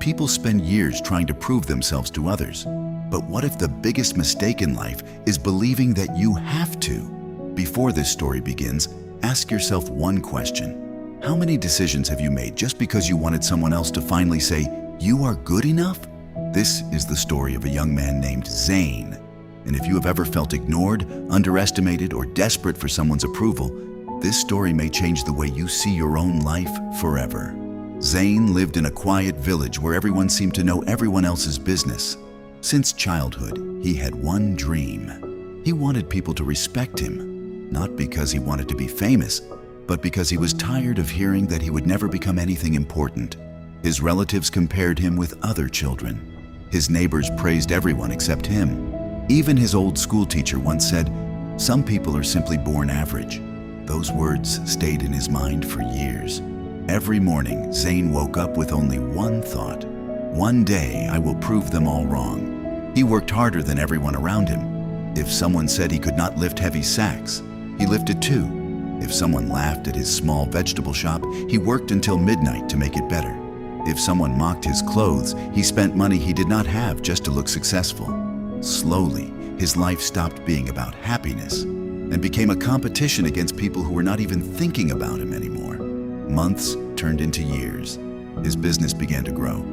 People spend years trying to prove themselves to others. But what if the biggest mistake in life is believing that you have to? Before this story begins, ask yourself one question. How many decisions have you made just because you wanted someone else to finally say, "You are good enough"? This is the story of a young man named Zayn. And if you have ever felt ignored, underestimated, or desperate for someone's approval, this story may change the way you see your own life forever. Zayn lived in a quiet village where everyone seemed to know everyone else's business. Since childhood, he had one dream. He wanted people to respect him, not because he wanted to be famous, but because he was tired of hearing that he would never become anything important. His relatives compared him with other children. His neighbors praised everyone except him. Even his old school teacher once said, "Some people are simply born average." Those words stayed in his mind for years. Every morning, Zayn woke up with only one thought. One day, I will prove them all wrong. He worked harder than everyone around him. If someone said he could not lift heavy sacks, he lifted two. If someone laughed at his small vegetable shop, he worked until midnight to make it better. If someone mocked his clothes, he spent money he did not have just to look successful. Slowly, his life stopped being about happiness and became a competition against people who were not even thinking about him anymore. Months turned into years. His business began to grow.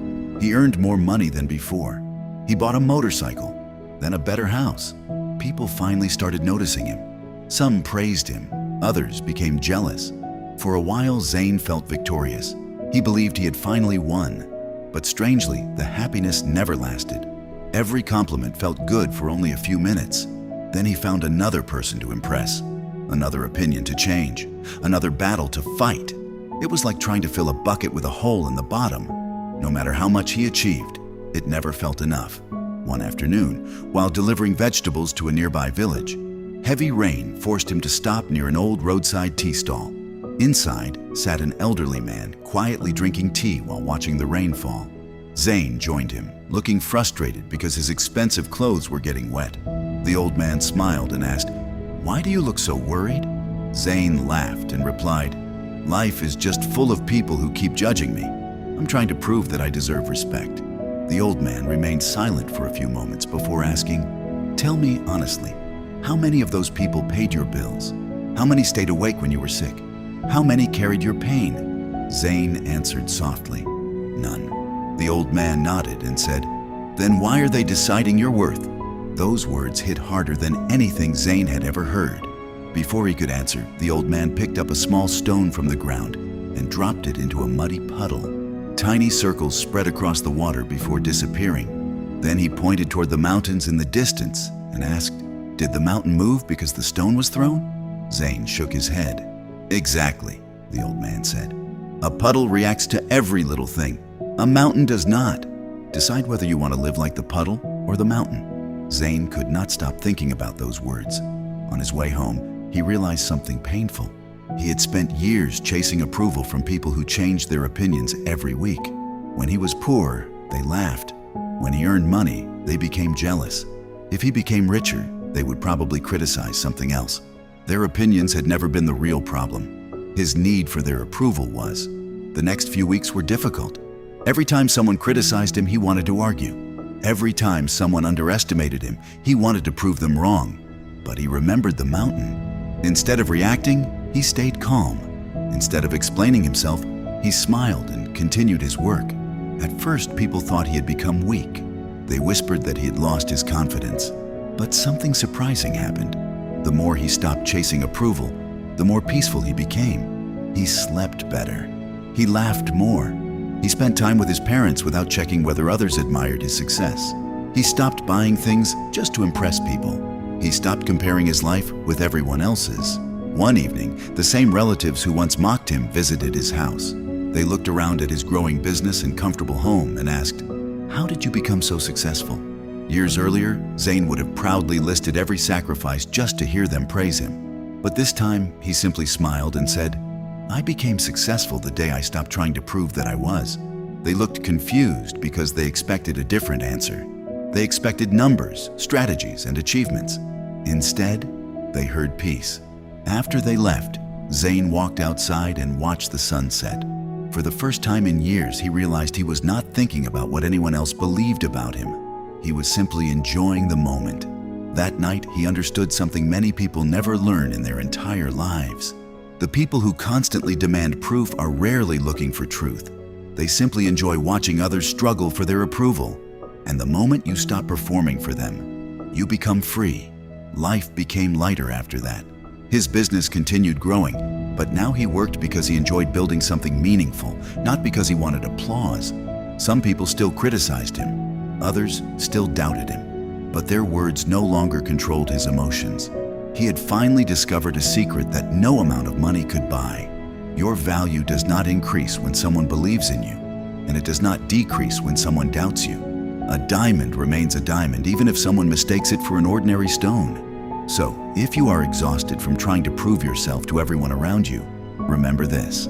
He earned more money than before. He bought a motorcycle, then a better house. People finally started noticing him. Some praised him, others became jealous. For a while, Zayn felt victorious. He believed he had finally won. But strangely, the happiness never lasted. Every compliment felt good for only a few minutes. Then he found another person to impress, another opinion to change, another battle to fight. It was like trying to fill a bucket with a hole in the bottom. No matter how much he achieved, it never felt enough. One afternoon, while delivering vegetables to a nearby village, heavy rain forced him to stop near an old roadside tea stall. Inside sat an elderly man quietly drinking tea while watching the rain fall. Zayn joined him, looking frustrated because his expensive clothes were getting wet. The old man smiled and asked, "Why do you look so worried?" Zayn laughed and replied, "Life is just full of people who keep judging me. I'm trying to prove that I deserve respect." The old man remained silent for a few moments before asking, "Tell me honestly, how many of those people paid your bills? How many stayed awake when you were sick? How many carried your pain?" Zayn answered softly, "None." The old man nodded and said, "Then why are they deciding your worth?" Those words hit harder than anything Zayn had ever heard. Before he could answer, the old man picked up a small stone from the ground and dropped it into a muddy puddle. Tiny circles spread across the water before disappearing. Then he pointed toward the mountains in the distance and asked, "Did the mountain move because the stone was thrown?" Zayn shook his head. "Exactly," the old man said. "A puddle reacts to every little thing. A mountain does not. Decide whether you want to live like the puddle or the mountain." Zayn could not stop thinking about those words. On his way home, he realized something painful. He had spent years chasing approval from people who changed their opinions every week. When he was poor, they laughed. When he earned money, they became jealous. If he became richer, they would probably criticize something else. Their opinions had never been the real problem. His need for their approval was. The next few weeks were difficult. Every time someone criticized him, he wanted to argue. Every time someone underestimated him, he wanted to prove them wrong. But he remembered the mountain. Instead of reacting, he stayed calm. Instead of explaining himself, he smiled and continued his work. At first, people thought he had become weak. They whispered that he had lost his confidence. But something surprising happened. The more he stopped chasing approval, the more peaceful he became. He slept better. He laughed more. He spent time with his parents without checking whether others admired his success. He stopped buying things just to impress people. He stopped comparing his life with everyone else's. One evening, the same relatives who once mocked him visited his house. They looked around at his growing business and comfortable home and asked, "How did you become so successful?" Years earlier, Zayn would have proudly listed every sacrifice just to hear them praise him. But this time, he simply smiled and said, "I became successful the day I stopped trying to prove that I was." They looked confused because they expected a different answer. They expected numbers, strategies, and achievements. Instead, they heard peace. After they left, Zayn walked outside and watched the sun set. For the first time in years, he realized he was not thinking about what anyone else believed about him. He was simply enjoying the moment. That night, he understood something many people never learn in their entire lives. The people who constantly demand proof are rarely looking for truth. They simply enjoy watching others struggle for their approval. And the moment you stop performing for them, you become free. Life became lighter after that. His business continued growing, but now he worked because he enjoyed building something meaningful, not because he wanted applause. Some people still criticized him. Others still doubted him. But their words no longer controlled his emotions. He had finally discovered a secret that no amount of money could buy. Your value does not increase when someone believes in you, and it does not decrease when someone doubts you. A diamond remains a diamond even if someone mistakes it for an ordinary stone. So, if you are exhausted from trying to prove yourself to everyone around you, remember this: